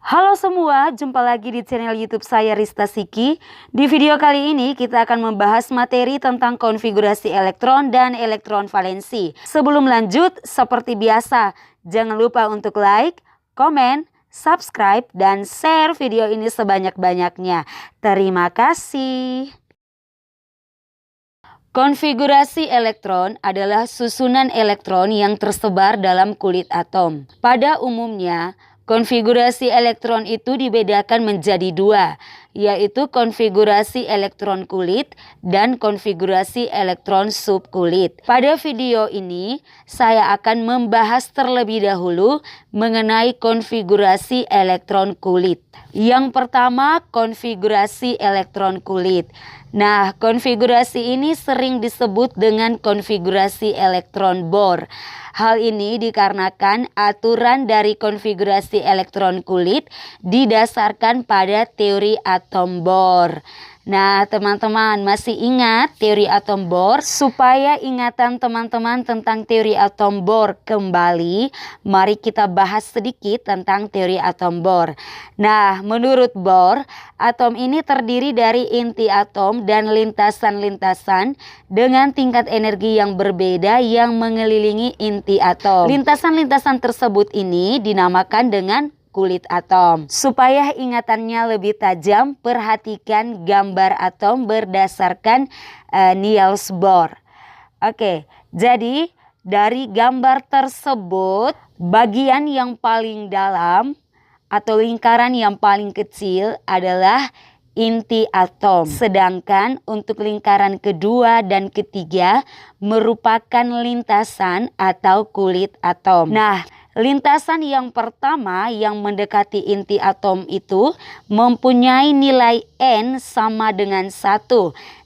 Halo semua, jumpa lagi di channel YouTube saya Rista Siki. Di video kali ini kita akan membahas materi tentang konfigurasi elektron dan elektron valensi. Sebelum lanjut, seperti biasa, jangan lupa untuk like, komen, subscribe, dan share video ini sebanyak-banyaknya. Terima kasih. Konfigurasi elektron adalah susunan elektron yang tersebar dalam kulit atom. Pada umumnya, konfigurasi elektron itu dibedakan menjadi dua, yaitu konfigurasi elektron kulit dan konfigurasi elektron subkulit. Pada video ini, saya akan membahas terlebih dahulu mengenai konfigurasi elektron kulit. Yang pertama, konfigurasi elektron kulit. Nah, konfigurasi ini sering disebut dengan konfigurasi elektron Bohr. Hal ini dikarenakan aturan dari konfigurasi elektron kulit didasarkan pada teori atom Bohr. Nah, teman-teman masih ingat teori atom Bohr? Supaya ingatan teman-teman tentang teori atom Bohr kembali, mari kita bahas sedikit tentang teori atom Bohr. Nah, menurut Bohr, atom ini terdiri dari inti atom dan lintasan-lintasan dengan tingkat energi yang berbeda yang mengelilingi inti atom. Lintasan-lintasan tersebut ini dinamakan dengan kulit atom. Supaya ingatannya lebih tajam, perhatikan gambar atom berdasarkan Niels Bohr. Oke, jadi dari gambar tersebut, bagian yang paling dalam atau lingkaran yang paling kecil adalah inti atom. Sedangkan untuk lingkaran kedua dan ketiga merupakan lintasan atau kulit atom. Nah, lintasan yang pertama yang mendekati inti atom itu mempunyai nilai N sama dengan 1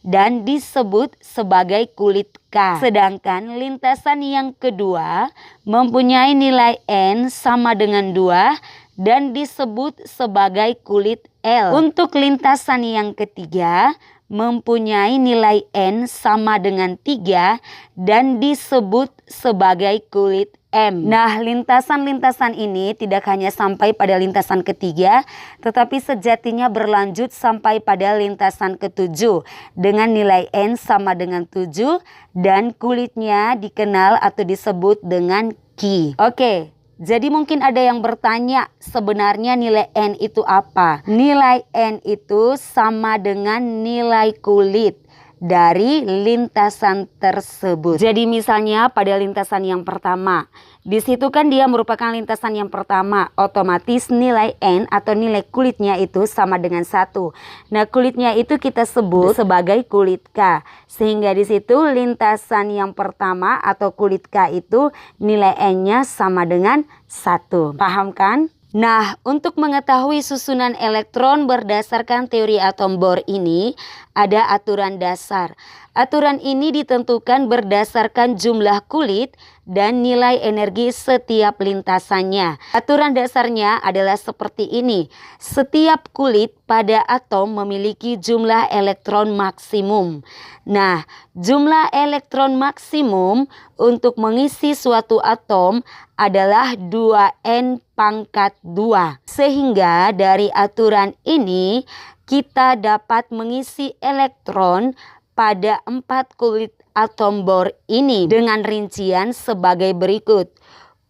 dan disebut sebagai kulit K. Sedangkan lintasan yang kedua mempunyai nilai N sama dengan 2 dan disebut sebagai kulit L. Untuk lintasan yang ketiga mempunyai nilai N sama dengan 3 dan disebut sebagai kulit M. Nah, lintasan-lintasan ini tidak hanya sampai pada lintasan ketiga, tetapi sejatinya berlanjut sampai pada lintasan ketujuh dengan nilai N sama dengan 7 dan kulitnya dikenal atau disebut dengan Ki. Oke. Jadi mungkin ada yang bertanya, sebenarnya nilai N itu apa? Nilai N itu sama dengan nilai kulit dari lintasan tersebut. Jadi misalnya pada lintasan yang pertama, di situ kan dia merupakan lintasan yang pertama, otomatis nilai N atau nilai kulitnya itu sama dengan 1. Nah, kulitnya itu kita sebut sebagai kulit K. Sehingga di situ lintasan yang pertama atau kulit K itu nilai N-nya sama dengan 1. Paham kan? Nah, untuk mengetahui susunan elektron berdasarkan teori atom Bohr ini, ada aturan dasar. Aturan ini ditentukan berdasarkan jumlah kulit dan nilai energi setiap lintasannya. Aturan dasarnya adalah seperti ini. Setiap kulit pada atom memiliki jumlah elektron maksimum. Nah, jumlah elektron maksimum untuk mengisi suatu atom adalah 2N pangkat 2. Sehingga dari aturan ini kita dapat mengisi elektron pada 4 kulit atom Bohr ini dengan rincian sebagai berikut.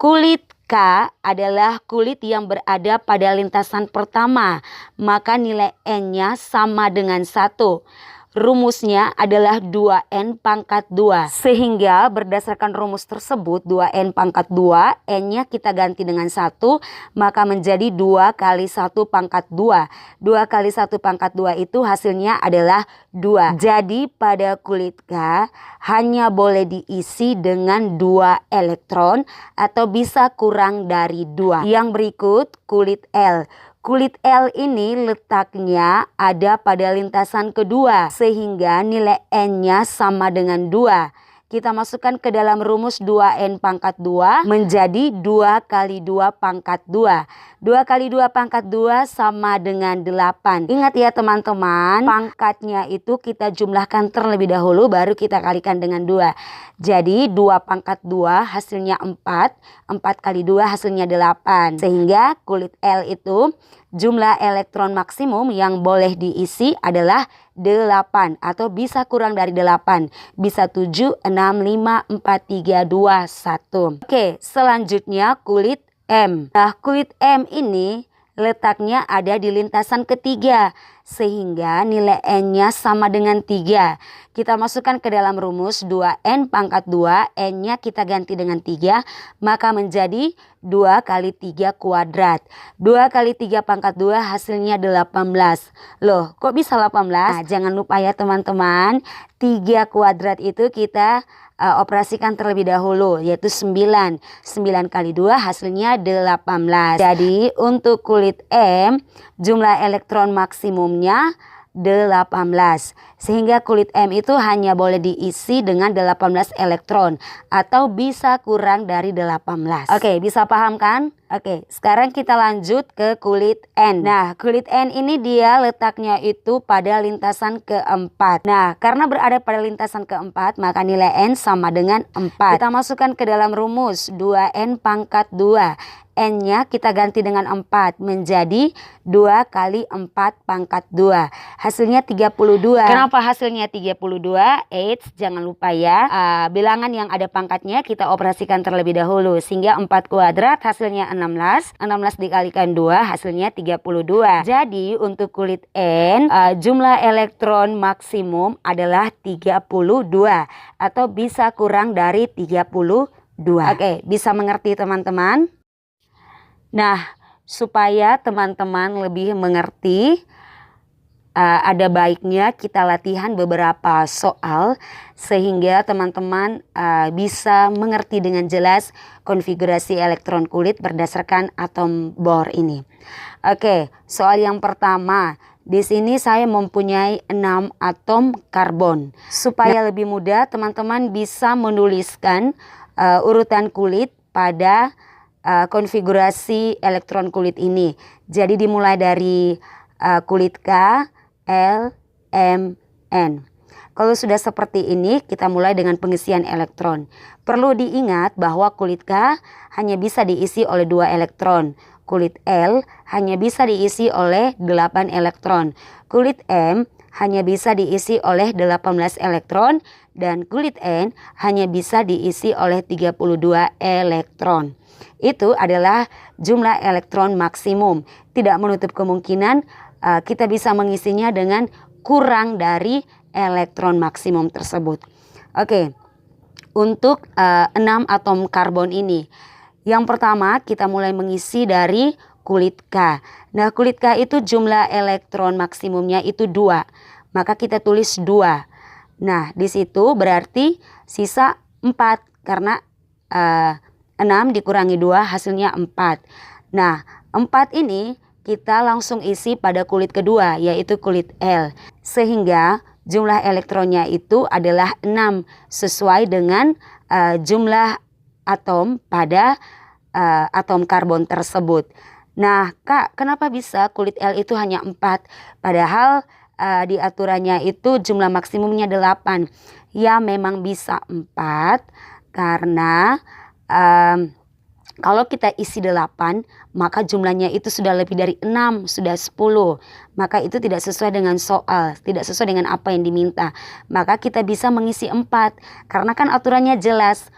Kulit K adalah kulit yang berada pada lintasan pertama, maka nilai N-nya sama dengan 1. Rumusnya adalah 2N pangkat 2. Sehingga berdasarkan rumus tersebut 2N pangkat 2, N-nya kita ganti dengan 1, maka menjadi 2 kali 1 pangkat 2. 2 kali 1 pangkat 2 itu hasilnya adalah 2. Jadi pada kulit K hanya boleh diisi dengan 2 elektron atau bisa kurang dari 2. Yang berikut kulit L. Kulit L ini letaknya ada pada lintasan kedua sehingga nilai N-nya sama dengan 2. kita masukkan ke dalam rumus 2N pangkat 2 menjadi 2 kali 2 pangkat 2. 2 kali 2 pangkat 2 sama dengan 8. Ingat ya teman-teman, pangkatnya itu kita jumlahkan terlebih dahulu baru kita kalikan dengan 2. Jadi 2 pangkat 2 hasilnya 4. 4 kali 2 hasilnya 8. Sehingga kulit L itu jumlah elektron maksimum yang boleh diisi adalah 8 atau bisa kurang dari 8. Bisa 7, 6, 5, 4, 3, 2, 1. Oke, selanjutnya kulit M. Nah, kulit M ini letaknya ada di lintasan ketiga sehingga nilai N-nya sama dengan 3. Kita masukkan ke dalam rumus 2N pangkat 2, N-nya kita ganti dengan 3, maka menjadi 2 kali 3 kuadrat. 2 kali 3 pangkat 2 hasilnya 18. Loh, kok bisa 18? Nah, jangan lupa ya teman-teman, 3 kuadrat itu kita operasikan terlebih dahulu, yaitu 9. 9 kali 2 hasilnya 18. Jadi untuk kulit M, jumlah elektron maksimumnya 18. Sehingga kulit M itu hanya boleh diisi dengan 18 elektron atau bisa kurang dari 18. Oke, bisa paham kan? Oke, sekarang kita lanjut ke kulit N. Nah, kulit N ini dia letaknya itu pada lintasan keempat. Nah, karena berada pada lintasan keempat, maka nilai N sama dengan 4. Kita masukkan ke dalam rumus 2N pangkat 2. N-nya kita ganti dengan 4 menjadi 2 kali 4 pangkat 2. Hasilnya 32. Kenapa hasilnya 32? Eits, jangan lupa ya, bilangan yang ada pangkatnya kita operasikan terlebih dahulu. Sehingga 4 kuadrat hasilnya 16. 16 dikalikan 2 hasilnya 32. Jadi untuk kulit N, jumlah elektron maksimum adalah 32 atau bisa kurang dari 32. Oke, bisa mengerti teman-teman? Nah, supaya teman-teman lebih mengerti, ada baiknya kita latihan beberapa soal sehingga teman-teman bisa mengerti dengan jelas konfigurasi elektron kulit berdasarkan atom Bohr ini. Oke, soal yang pertama. Di sini saya mempunyai 6 atom karbon. Supaya lebih mudah teman-teman bisa menuliskan urutan kulit pada konfigurasi elektron kulit ini. Jadi dimulai dari kulit K, L, M, N. Kalau sudah seperti ini, kita mulai dengan pengisian elektron. Perlu diingat bahwa kulit K hanya bisa diisi oleh 2 elektron. Kulit L hanya bisa diisi oleh 8 elektron. Kulit M hanya bisa diisi oleh 18 elektron. Dan kulit N hanya bisa diisi oleh 32 elektron. Itu adalah jumlah elektron maksimum. Tidak menutup kemungkinan kita bisa mengisinya dengan kurang dari elektron maksimum tersebut. Oke, untuk 6 atom karbon ini. Yang pertama kita mulai mengisi dari kulit K. Nah, kulit K itu jumlah elektron maksimumnya itu 2. Maka kita tulis 2. Nah, di situ berarti sisa 4 karena 6 dikurangi 2 hasilnya 4. Nah, 4 ini kita langsung isi pada kulit kedua, yaitu kulit L. Sehingga jumlah elektronnya itu adalah 6 sesuai dengan jumlah atom pada atom karbon tersebut. Nah, Kak, kenapa bisa kulit L itu hanya 4? Padahal di aturannya itu jumlah maksimumnya 8. Ya, memang bisa 4 karena kalau kita isi 8, maka jumlahnya itu sudah lebih dari 6, sudah 10. Maka itu tidak sesuai dengan soal, tidak sesuai dengan apa yang diminta. Maka kita bisa mengisi 4, karena kan aturannya jelas,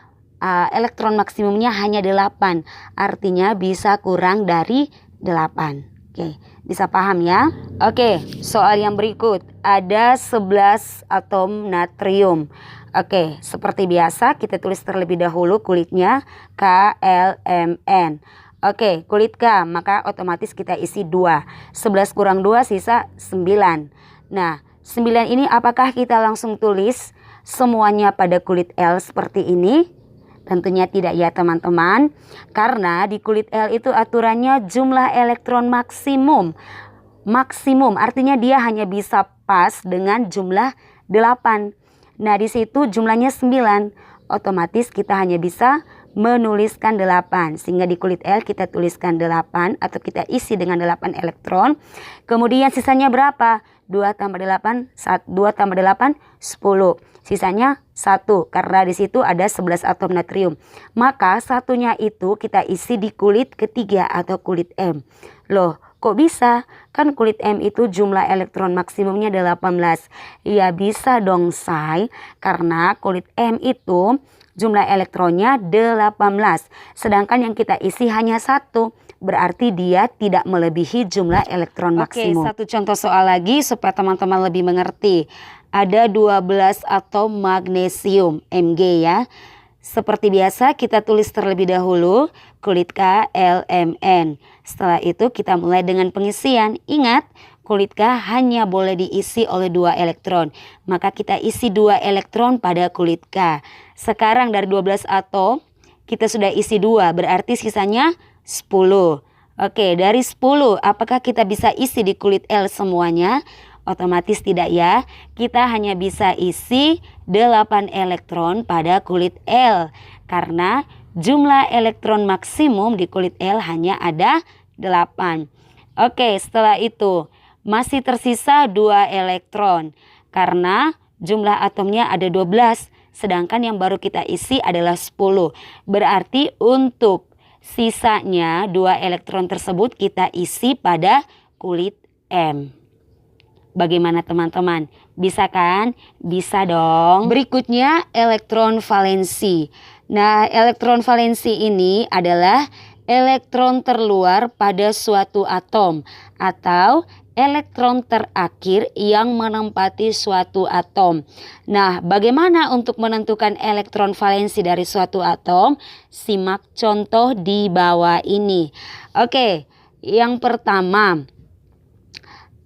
elektron maksimumnya hanya 8. Artinya bisa kurang dari 8. Oke, bisa paham ya? Oke, soal yang berikut. Ada 11 atom natrium. Oke, seperti biasa kita tulis terlebih dahulu kulitnya K, L, M, N. Oke, kulit K, maka otomatis kita isi 2. 11 kurang 2 sisa 9. Nah, 9 ini apakah kita langsung tulis semuanya pada kulit L seperti ini? Tentunya tidak ya teman-teman. Karena di kulit L itu aturannya jumlah elektron maksimum. Maksimum artinya dia hanya bisa pas dengan jumlah 8. Nah, di situ jumlahnya 9. otomatis kita hanya bisa menuliskan 8. Sehingga di kulit L kita tuliskan 8 atau kita isi dengan 8 elektron. Kemudian sisanya berapa? 2 tambah 8, 2 tambah 8, 10. Sisanya 1 karena di situ ada 11 atom natrium. Maka satunya itu kita isi di kulit ketiga atau kulit M. Loh, kok bisa? Kan kulit M itu jumlah elektron maksimumnya 18. Ya bisa dong, Say. Karena kulit M itu jumlah elektronnya 18. Sedangkan yang kita isi hanya 1. Berarti dia tidak melebihi jumlah elektron maksimum. Oke, satu contoh soal lagi supaya teman-teman lebih mengerti. Ada 12 atom magnesium Mg ya. Seperti biasa kita tulis terlebih dahulu kulit K, L, M, N. Setelah itu kita mulai dengan pengisian. Ingat, kulit K hanya boleh diisi oleh 2 elektron. Maka kita isi 2 elektron pada kulit K. Sekarang dari 12 atom kita sudah isi 2, berarti sisanya 10. Oke, dari 10 apakah kita bisa isi di kulit L semuanya? Otomatis tidak ya. Kita hanya bisa isi 8 elektron pada kulit L. Karena jumlah elektron maksimum di kulit L hanya ada 8. Oke, setelah itu masih tersisa 2 elektron. Karena jumlah atomnya ada 12. Sedangkan yang baru kita isi adalah 10. Berarti untuk sisanya 2 elektron tersebut kita isi pada kulit M. Bagaimana teman-teman? Bisa kan? Bisa dong. Berikutnya elektron valensi. Nah, elektron valensi ini adalah elektron terluar pada suatu atom atau elektron terakhir yang menempati suatu atom. Nah, bagaimana untuk menentukan elektron valensi dari suatu atom? Simak contoh di bawah ini. Oke, yang pertama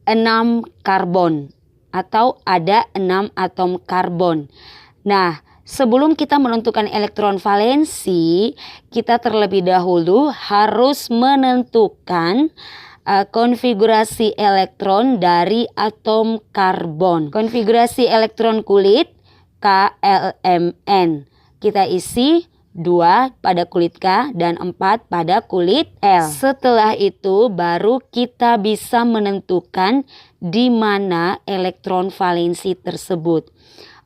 6 karbon atau ada 6 atom karbon. Nah, sebelum kita menentukan elektron valensi, kita terlebih dahulu harus menentukan konfigurasi elektron dari atom karbon. Konfigurasi elektron kulit KLMN. Kita isi 2 pada kulit K dan 4 pada kulit L. Setelah itu baru kita bisa menentukan di mana elektron valensi tersebut.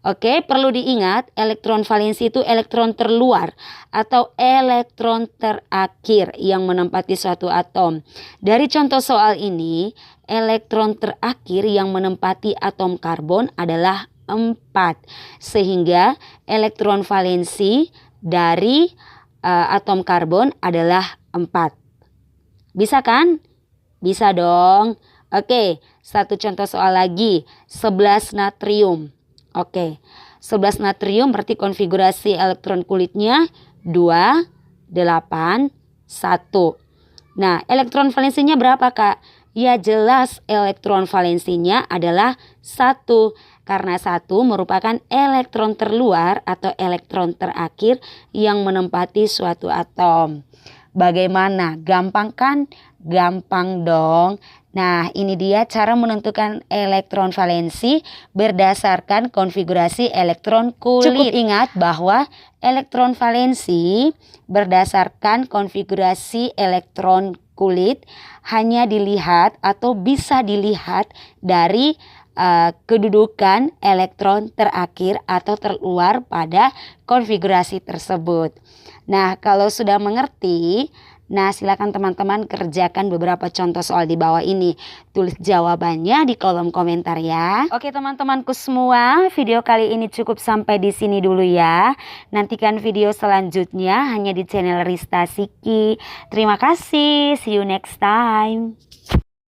Oke, perlu diingat elektron valensi itu elektron terluar atau elektron terakhir yang menempati suatu atom. Dari contoh soal ini, elektron terakhir yang menempati atom karbon adalah 4. Sehingga elektron valensi dari atom karbon adalah 4. Bisa kan? Bisa dong. Oke, satu contoh soal lagi. 11 natrium. Oke, 11 natrium berarti konfigurasi elektron kulitnya 2, 8, 1. Nah, elektron valensinya berapa, Kak? Ya jelas elektron valensinya adalah 1. Karena 1 merupakan elektron terluar atau elektron terakhir yang menempati suatu atom. Bagaimana? Gampang kan? Gampang dong. Nah, ini dia cara menentukan elektron valensi berdasarkan konfigurasi elektron kulit. Cukup ingat bahwa elektron valensi berdasarkan konfigurasi elektron kulit hanya dilihat atau bisa dilihat dari kedudukan elektron terakhir atau terluar pada konfigurasi tersebut. Nah, kalau sudah mengerti, nah silakan teman-teman kerjakan beberapa contoh soal di bawah ini. Tulis jawabannya di kolom komentar ya. Oke teman-temanku semua, video kali ini cukup sampai di sini dulu ya. Nantikan video selanjutnya hanya di channel Rista Siki. Terima kasih, see you next time.